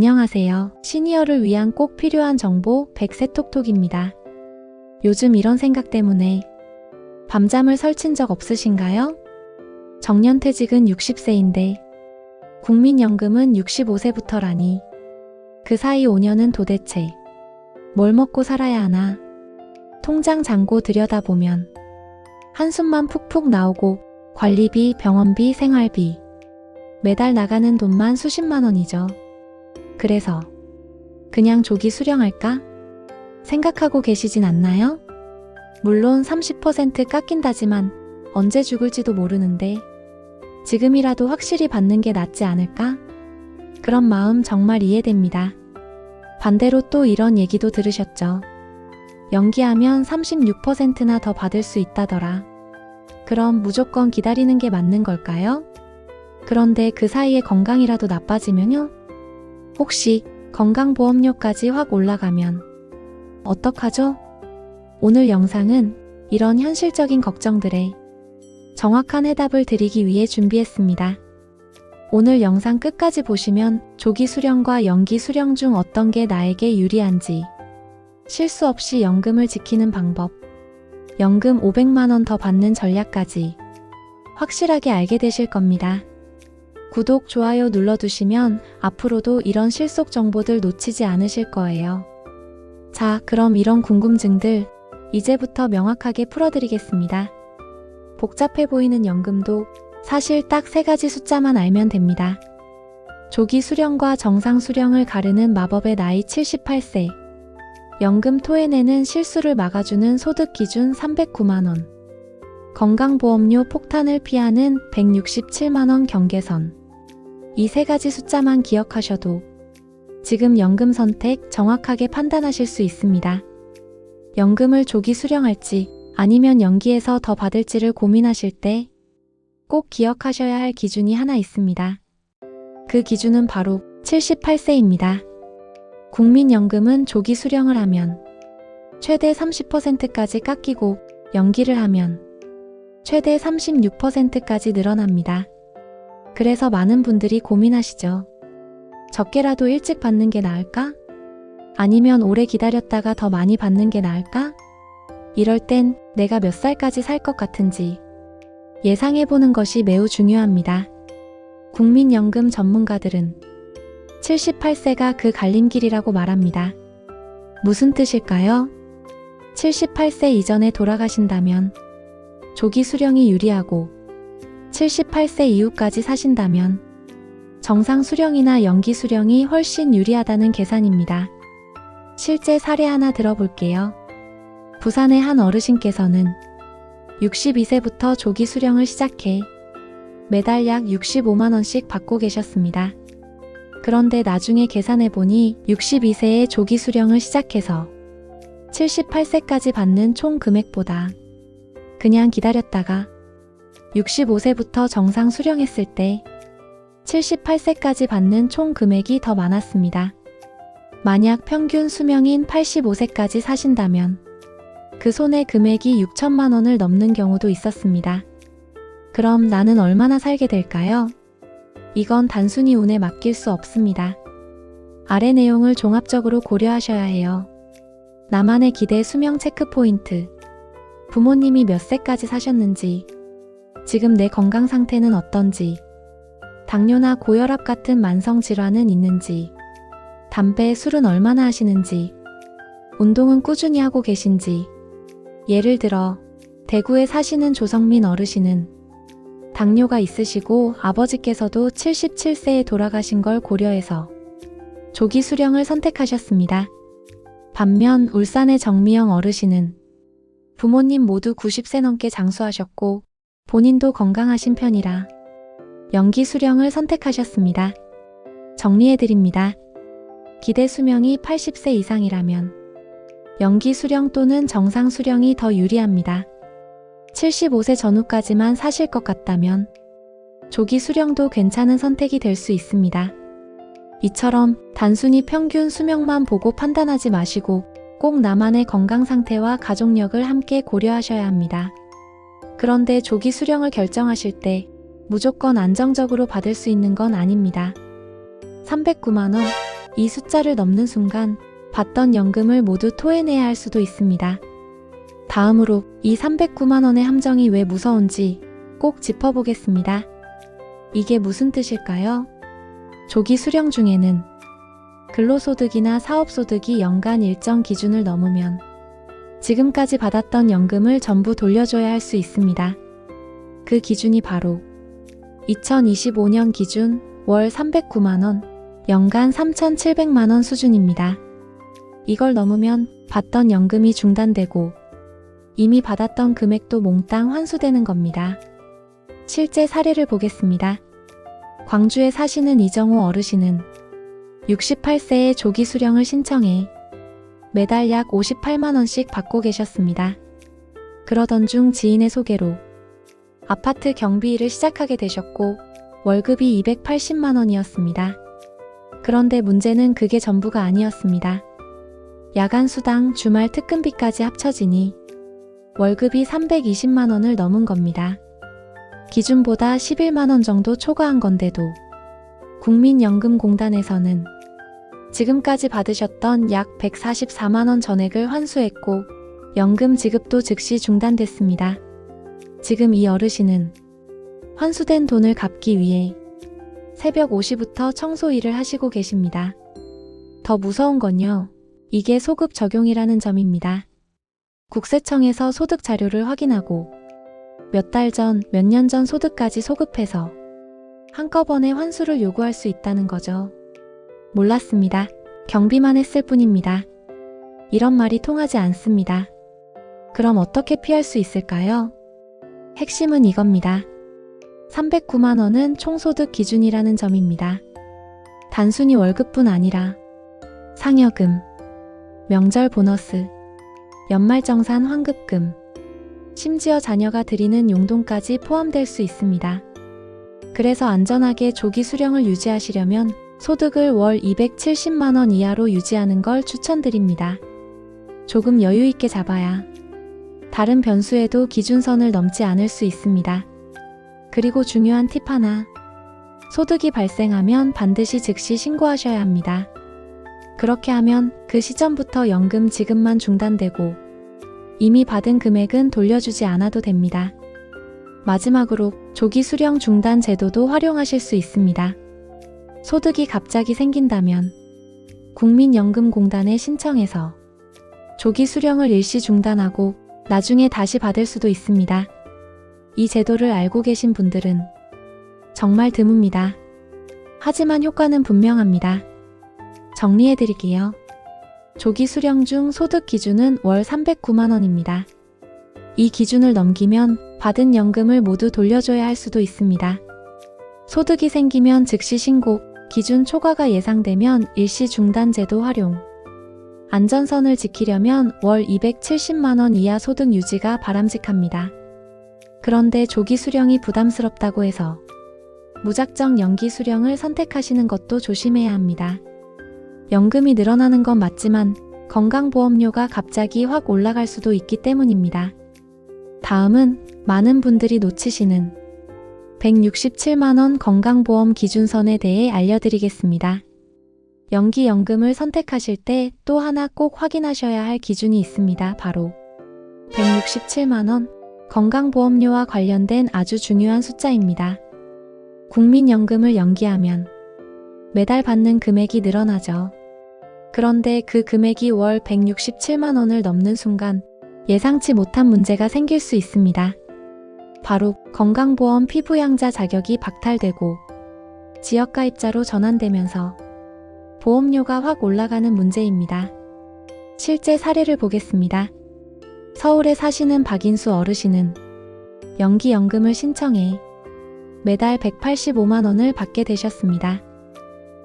안녕하세요. 시니어를 위한 꼭 필요한 정보 100세 톡톡입니다. 요즘 이런 생각 때문에 밤잠을 설친 적 없으신가요? 정년퇴직은 60세인데 국민연금은 65세부터라니 그 사이 5년은 도대체 뭘 먹고 살아야 하나? 통장 잔고 들여다보면 한숨만 푹푹 나오고 관리비, 병원비, 생활비 매달 나가는 돈만 수십만 원이죠. 그래서 그냥 조기 수령할까? 생각하고 계시진 않나요? 물론 30% 깎인다지만 언제 죽을지도 모르는데 지금이라도 확실히 받는 게 낫지 않을까? 그런 마음 정말 이해됩니다. 반대로 또 이런 얘기도 들으셨죠? 연기하면 36%나 더 받을 수 있다더라. 그럼 무조건 기다리는 게 맞는 걸까요? 그런데 그 사이에 건강이라도 나빠지면요? 혹시 건강보험료까지 확 올라가면 어떡하죠? 오늘 영상은 이런 현실적인 걱정들에 정확한 해답을 드리기 위해 준비했습니다. 오늘 영상 끝까지 보시면 조기 수령과 연기 수령 중 어떤 게 나에게 유리한지, 실수 없이 연금을 지키는 방법, 연금 500만 원 더 받는 전략까지 확실하게 알게 되실 겁니다. 구독, 좋아요 눌러두시면 앞으로도 이런 실속 정보들 놓치지 않으실 거예요. 자, 그럼 이런 궁금증들 이제부터 명확하게 풀어드리겠습니다. 복잡해 보이는 연금도 사실 딱 3가지 숫자만 알면 됩니다. 조기 수령과 정상 수령을 가르는 마법의 나이 78세. 연금 토해내는 실수를 막아주는 소득 기준 309만 원. 건강보험료 폭탄을 피하는 167만 원 경계선. 이 3가지 숫자만 기억하셔도 지금 연금 선택 정확하게 판단하실 수 있습니다. 연금을 조기 수령할지 아니면 연기해서 더 받을지를 고민하실 때 꼭 기억하셔야 할 기준이 하나 있습니다. 그 기준은 바로 78세입니다. 국민연금은 조기 수령을 하면 최대 30%까지 깎이고 연기를 하면 최대 36%까지 늘어납니다. 그래서 많은 분들이 고민하시죠. 적게라도 일찍 받는 게 나을까? 아니면 오래 기다렸다가 더 많이 받는 게 나을까? 이럴 땐 내가 몇 살까지 살 것 같은지 예상해보는 것이 매우 중요합니다. 국민연금 전문가들은 78세가 그 갈림길이라고 말합니다. 무슨 뜻일까요? 78세 이전에 돌아가신다면 조기 수령이 유리하고 78세 이후까지 사신다면 정상 수령이나 연기 수령이 훨씬 유리하다는 계산입니다. 실제 사례 하나 들어볼게요. 부산의 한 어르신께서는 62세부터 조기 수령을 시작해 매달 약 65만 원씩 받고 계셨습니다. 그런데 나중에 계산해보니 62세에 조기 수령을 시작해서 78세까지 받는 총 금액보다 그냥 기다렸다가 65세부터 정상 수령했을 때 78세까지 받는 총 금액이 더 많았습니다. 만약 평균 수명인 85세까지 사신다면 그 손해 금액이 6천만 원을 넘는 경우도 있었습니다. 그럼 나는 얼마나 살게 될까요? 이건 단순히 운에 맡길 수 없습니다. 아래 내용을 종합적으로 고려하셔야 해요. 나만의 기대 수명 체크 포인트. 부모님이 몇 세까지 사셨는지, 지금 내 건강 상태는 어떤지, 당뇨나 고혈압 같은 만성 질환은 있는지, 담배, 술은 얼마나 하시는지, 운동은 꾸준히 하고 계신지. 예를 들어 대구에 사시는 조성민 어르신은 당뇨가 있으시고 아버지께서도 77세에 돌아가신 걸 고려해서 조기 수령을 선택하셨습니다. 반면 울산의 정미영 어르신은 부모님 모두 90세 넘게 장수하셨고 본인도 건강하신 편이라 연기 수령을 선택하셨습니다. 정리해드립니다. 기대 수명이 80세 이상이라면 연기 수령 또는 정상 수령이 더 유리합니다. 75세 전후까지만 사실 것 같다면 조기 수령도 괜찮은 선택이 될 수 있습니다. 이처럼 단순히 평균 수명만 보고 판단하지 마시고 꼭 나만의 건강 상태와 가족력을 함께 고려하셔야 합니다. 그런데 조기 수령을 결정하실 때 무조건 안정적으로 받을 수 있는 건 아닙니다. 309만 원, 이 숫자를 넘는 순간 받던 연금을 모두 토해내야 할 수도 있습니다. 다음으로 이 309만 원의 함정이 왜 무서운지 꼭 짚어보겠습니다. 이게 무슨 뜻일까요? 조기 수령 중에는 근로소득이나 사업소득이 연간 일정 기준을 넘으면 지금까지 받았던 연금을 전부 돌려줘야 할 수 있습니다. 그 기준이 바로 2025년 기준 월 309만원, 연간 3,700만원 수준입니다. 이걸 넘으면 받던 연금이 중단되고 이미 받았던 금액도 몽땅 환수되는 겁니다. 실제 사례를 보겠습니다. 광주에 사시는 이정호 어르신은 68세에 조기 수령을 신청해 매달 약 58만원씩 받고 계셨습니다. 그러던 중 지인의 소개로 아파트 경비 일을 시작하게 되셨고 월급이 280만원이었습니다. 그런데 문제는 그게 전부가 아니었습니다. 야간 수당, 주말 특근비까지 합쳐지니 월급이 320만원을 넘은 겁니다. 기준보다 11만원 정도 초과한 건데도 국민연금공단에서는 지금까지 받으셨던 약 144만원 전액을 환수했고 연금 지급도 즉시 중단됐습니다. 지금 이 어르신은 환수된 돈을 갚기 위해 새벽 5시부터 청소 일을 하시고 계십니다. 더 무서운 건요, 이게 소급 적용이라는 점입니다. 국세청에서 소득 자료를 확인하고 몇 달 전, 몇 년 전 소득까지 소급해서 한꺼번에 환수를 요구할 수 있다는 거죠. 몰랐습니다. 경비만 했을 뿐입니다. 이런 말이 통하지 않습니다. 그럼 어떻게 피할 수 있을까요? 핵심은 이겁니다. 309만원은 총소득 기준이라는 점입니다. 단순히 월급뿐 아니라 상여금, 명절 보너스, 연말정산 환급금, 심지어 자녀가 드리는 용돈까지 포함될 수 있습니다. 그래서 안전하게 조기 수령을 유지하시려면 소득을 월 270만원 이하로 유지하는 걸 추천드립니다. 조금 여유 있게 잡아야 다른 변수에도 기준선을 넘지 않을 수 있습니다. 그리고 중요한 팁 하나. 소득이 발생하면 반드시 즉시 신고하셔야 합니다. 그렇게 하면 그 시점부터 연금 지급만 중단되고 이미 받은 금액은 돌려주지 않아도 됩니다. 마지막으로 조기 수령 중단 제도도 활용하실 수 있습니다. 소득이 갑자기 생긴다면 국민연금공단에 신청해서 조기 수령을 일시 중단하고 나중에 다시 받을 수도 있습니다. 이 제도를 알고 계신 분들은 정말 드뭅니다. 하지만 효과는 분명합니다. 정리해드릴게요. 조기 수령 중 소득 기준은 월 309만원입니다. 이 기준을 넘기면 받은 연금을 모두 돌려줘야 할 수도 있습니다. 소득이 생기면 즉시 신고, 기준 초과가 예상되면 일시 중단 제도 활용. 안전선을 지키려면 월 270만원 이하 소득 유지가 바람직합니다. 그런데 조기 수령이 부담스럽다고 해서 무작정 연기 수령을 선택하시는 것도 조심해야 합니다. 연금이 늘어나는 건 맞지만 건강보험료가 갑자기 확 올라갈 수도 있기 때문입니다. 다음은 많은 분들이 놓치시는 167만원 건강보험 기준선에 대해 알려드리겠습니다. 연기연금을 선택하실 때 또 하나 꼭 확인하셔야 할 기준이 있습니다. 바로 167만원 건강보험료와 관련된 아주 중요한 숫자입니다. 국민연금을 연기하면 매달 받는 금액이 늘어나죠. 그런데 그 금액이 월 167만원을 넘는 순간 예상치 못한 문제가 생길 수 있습니다. 바로 건강보험 피부양자 자격이 박탈되고 지역가입자로 전환되면서 보험료가 확 올라가는 문제입니다. 실제 사례를 보겠습니다. 서울에 사시는 박인수 어르신은 연기연금을 신청해 매달 185만원을 받게 되셨습니다.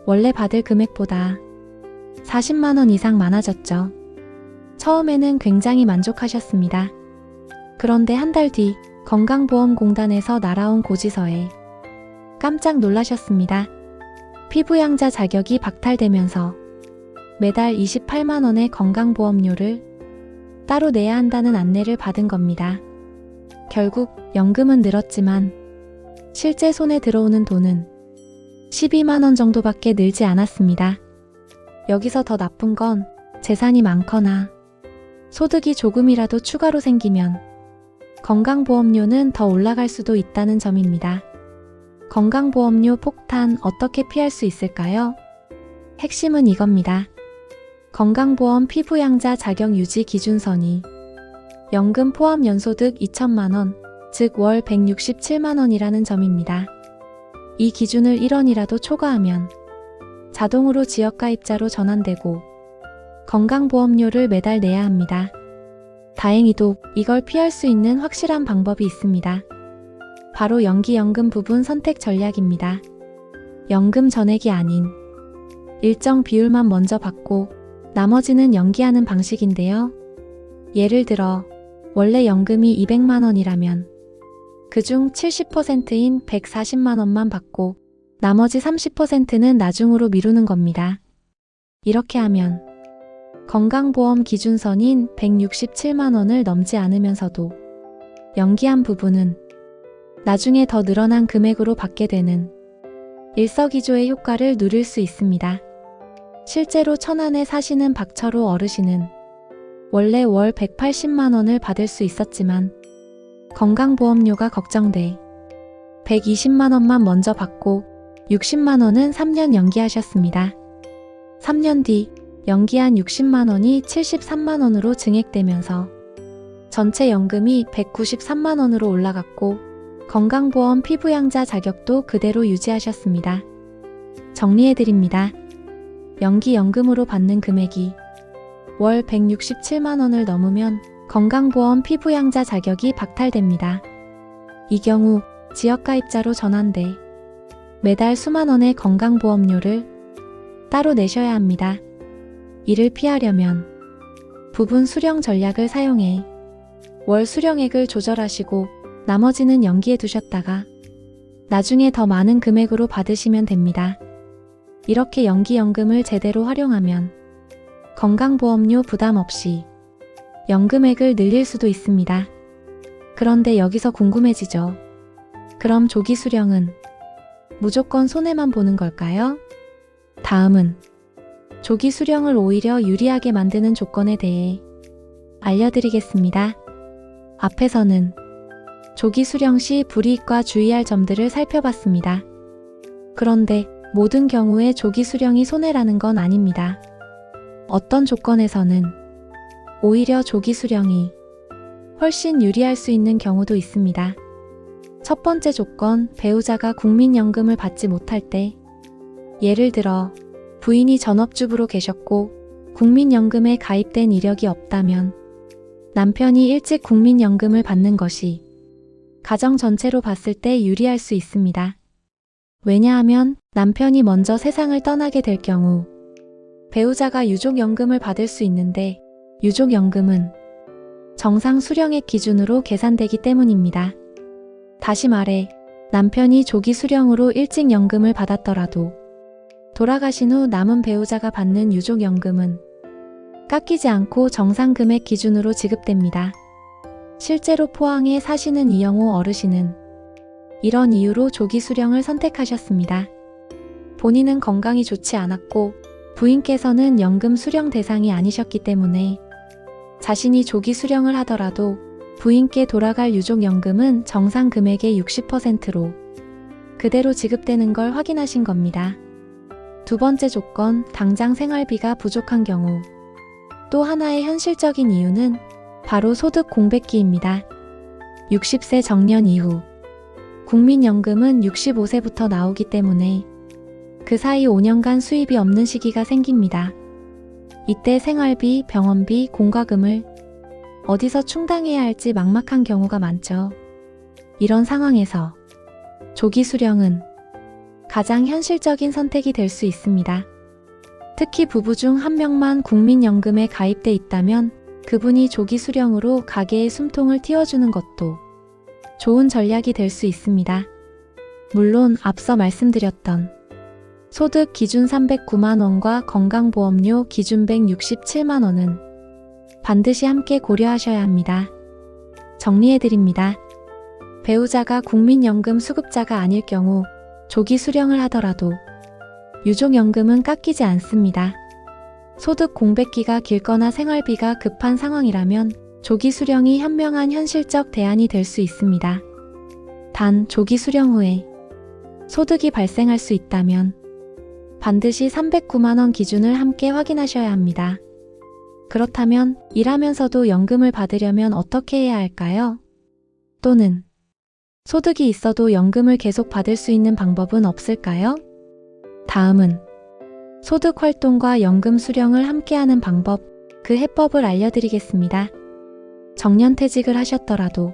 원래 받을 금액보다 40만원 이상 많아졌죠. 처음에는 굉장히 만족하셨습니다. 그런데 한 달 뒤 건강보험공단에서 날아온 고지서에 깜짝 놀라셨습니다. 피부양자 자격이 박탈되면서 매달 28만원의 건강보험료를 따로 내야 한다는 안내를 받은 겁니다. 결국 연금은 늘었지만 실제 손에 들어오는 돈은 12만원 정도밖에 늘지 않았습니다. 여기서 더 나쁜 건 재산이 많거나 소득이 조금이라도 추가로 생기면 건강보험료는 더 올라갈 수도 있다는 점입니다. 건강보험료 폭탄 어떻게 피할 수 있을까요? 핵심은 이겁니다. 건강보험 피부양자 자격 유지 기준선이 연금 포함 연소득 2천만 원, 즉 월 167만 원이라는 점입니다. 이 기준을 1원이라도 초과하면 자동으로 지역가입자로 전환되고 건강보험료를 매달 내야 합니다. 다행히도 이걸 피할 수 있는 확실한 방법이 있습니다. 바로 연기연금 부분 선택 전략입니다. 연금 전액이 아닌 일정 비율만 먼저 받고 나머지는 연기하는 방식인데요. 예를 들어 원래 연금이 200만 원이라면 그중 70%인 140만 원만 받고 나머지 30%는 나중으로 미루는 겁니다. 이렇게 하면 건강보험 기준선인 167만 원을 넘지 않으면서도 연기한 부분은 나중에 더 늘어난 금액으로 받게 되는 일석이조의 효과를 누릴 수 있습니다. 실제로 천안에 사시는 박철호 어르신은 원래 월 180만 원을 받을 수 있었지만 건강보험료가 걱정돼 120만 원만 먼저 받고 60만 원은 3년 연기하셨습니다. 3년 뒤 연기한 60만 원이 73만 원으로 증액되면서 전체 연금이 193만 원으로 올라갔고 건강보험 피부양자 자격도 그대로 유지하셨습니다. 정리해드립니다. 연기연금으로 받는 금액이 월 167만 원을 넘으면 건강보험 피부양자 자격이 박탈됩니다. 이 경우 지역가입자로 전환돼 매달 수만 원의 건강보험료를 따로 내셔야 합니다. 이를 피하려면 부분 수령 전략을 사용해 월 수령액을 조절하시고 나머지는 연기해 두셨다가 나중에 더 많은 금액으로 받으시면 됩니다. 이렇게 연기연금을 제대로 활용하면 건강보험료 부담 없이 연금액을 늘릴 수도 있습니다. 그런데 여기서 궁금해지죠. 그럼 조기 수령은 무조건 손해만 보는 걸까요? 다음은 조기 수령을 오히려 유리하게 만드는 조건에 대해 알려드리겠습니다. 앞에서는 조기 수령 시 불이익과 주의할 점들을 살펴봤습니다. 그런데 모든 경우에 조기 수령이 손해라는 건 아닙니다. 어떤 조건에서는 오히려 조기 수령이 훨씬 유리할 수 있는 경우도 있습니다. 첫 번째 조건, 배우자가 국민연금을 받지 못할 때, 예를 들어 부인이 전업주부로 계셨고 국민연금에 가입된 이력이 없다면 남편이 일찍 국민연금을 받는 것이 가정 전체로 봤을 때 유리할 수 있습니다. 왜냐하면 남편이 먼저 세상을 떠나게 될 경우 배우자가 유족연금을 받을 수 있는데 유족연금은 정상 수령액 기준으로 계산되기 때문입니다. 다시 말해 남편이 조기 수령으로 일찍 연금을 받았더라도 돌아가신 후 남은 배우자가 받는 유족연금은 깎이지 않고 정상 금액 기준으로 지급됩니다. 실제로 포항에 사시는 이영호 어르신은 이런 이유로 조기 수령을 선택하셨습니다. 본인은 건강이 좋지 않았고 부인께서는 연금 수령 대상이 아니셨기 때문에 자신이 조기 수령을 하더라도 부인께 돌아갈 유족연금은 정상 금액의 60%로 그대로 지급되는 걸 확인하신 겁니다. 두 번째 조건, 당장 생활비가 부족한 경우. 또 하나의 현실적인 이유는 바로 소득 공백기입니다. 60세 정년 이후 국민연금은 65세부터 나오기 때문에 그 사이 5년간 수입이 없는 시기가 생깁니다. 이때 생활비, 병원비, 공과금을 어디서 충당해야 할지 막막한 경우가 많죠. 이런 상황에서 조기 수령은 가장 현실적인 선택이 될 수 있습니다. 특히 부부 중 한 명만 국민연금에 가입돼 있다면 그분이 조기 수령으로 가게의 숨통을 틔워주는 것도 좋은 전략이 될 수 있습니다. 물론 앞서 말씀드렸던 소득 기준 309만 원과 건강보험료 기준 167만 원은 반드시 함께 고려하셔야 합니다. 정리해드립니다. 배우자가 국민연금 수급자가 아닐 경우 조기 수령을 하더라도 유족연금은 깎이지 않습니다. 소득 공백기가 길거나 생활비가 급한 상황이라면 조기 수령이 현명한 현실적 대안이 될 수 있습니다. 단, 조기 수령 후에 소득이 발생할 수 있다면 반드시 309만 원 기준을 함께 확인하셔야 합니다. 그렇다면 일하면서도 연금을 받으려면 어떻게 해야 할까요? 또는 소득이 있어도 연금을 계속 받을 수 있는 방법은 없을까요? 다음은 소득 활동과 연금 수령을 함께하는 방법, 그 해법을 알려드리겠습니다. 정년퇴직을 하셨더라도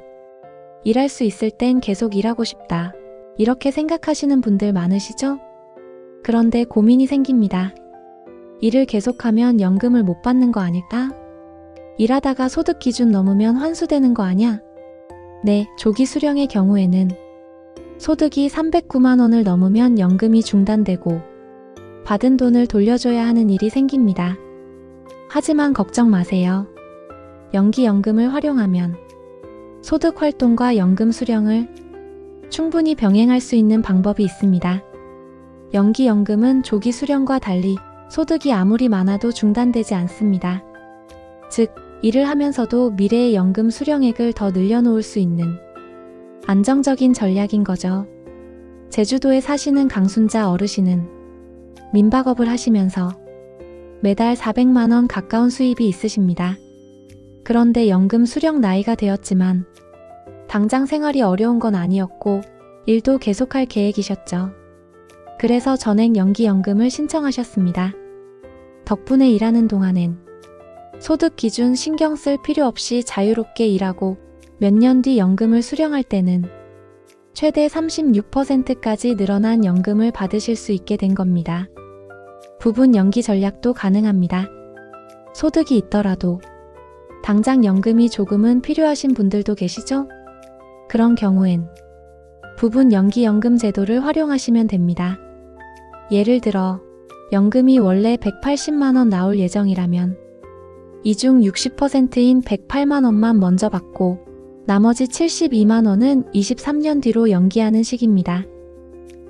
일할 수 있을 땐 계속 일하고 싶다. 이렇게 생각하시는 분들 많으시죠? 그런데 고민이 생깁니다. 일을 계속하면 연금을 못 받는 거 아닐까? 일하다가 소득 기준 넘으면 환수되는 거 아냐? 네, 조기 수령의 경우에는 소득이 309만 원을 넘으면 연금이 중단되고 받은 돈을 돌려줘야 하는 일이 생깁니다. 하지만 걱정 마세요. 연기연금을 활용하면 소득 활동과 연금 수령을 충분히 병행할 수 있는 방법이 있습니다. 연기연금은 조기 수령과 달리 소득이 아무리 많아도 중단되지 않습니다. 즉, 일을 하면서도 미래의 연금 수령액을 더 늘려놓을 수 있는 안정적인 전략인 거죠. 제주도에 사시는 강순자 어르신은 민박업을 하시면서 매달 400만 원 가까운 수입이 있으십니다. 그런데 연금 수령 나이가 되었지만 당장 생활이 어려운 건 아니었고 일도 계속할 계획이셨죠. 그래서 전액 연기연금을 신청하셨습니다. 덕분에 일하는 동안엔 소득 기준 신경 쓸 필요 없이 자유롭게 일하고 몇 년 뒤 연금을 수령할 때는 최대 36%까지 늘어난 연금을 받으실 수 있게 된 겁니다. 부분 연기 전략도 가능합니다. 소득이 있더라도 당장 연금이 조금은 필요하신 분들도 계시죠? 그런 경우엔 부분 연기연금 제도를 활용하시면 됩니다. 예를 들어 연금이 원래 180만 원 나올 예정이라면 이 중 60%인 108만 원만 먼저 받고 나머지 72만 원은 23년 뒤로 연기하는 식입니다.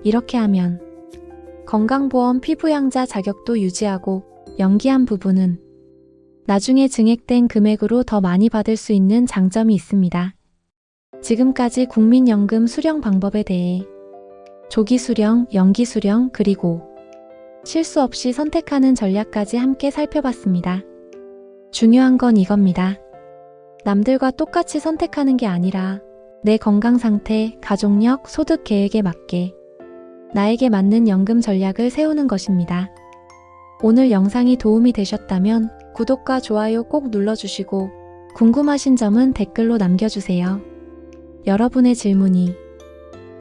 이렇게 하면 건강보험 피부양자 자격도 유지하고 연기한 부분은 나중에 증액된 금액으로 더 많이 받을 수 있는 장점이 있습니다. 지금까지 국민연금 수령 방법에 대해 조기 수령, 연기 수령, 그리고 실수 없이 선택하는 전략까지 함께 살펴봤습니다. 중요한 건 이겁니다. 남들과 똑같이 선택하는 게 아니라 내 건강 상태, 가족력, 소득 계획에 맞게 나에게 맞는 연금 전략을 세우는 것입니다. 오늘 영상이 도움이 되셨다면 구독과 좋아요 꼭 눌러주시고 궁금하신 점은 댓글로 남겨주세요. 여러분의 질문이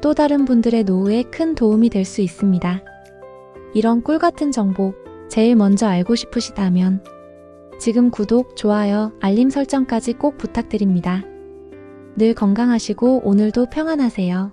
또 다른 분들의 노후에 큰 도움이 될 수 있습니다. 이런 꿀같은 정보 제일 먼저 알고 싶으시다면 지금 구독, 좋아요, 알림 설정까지 꼭 부탁드립니다. 늘 건강하시고 오늘도 평안하세요.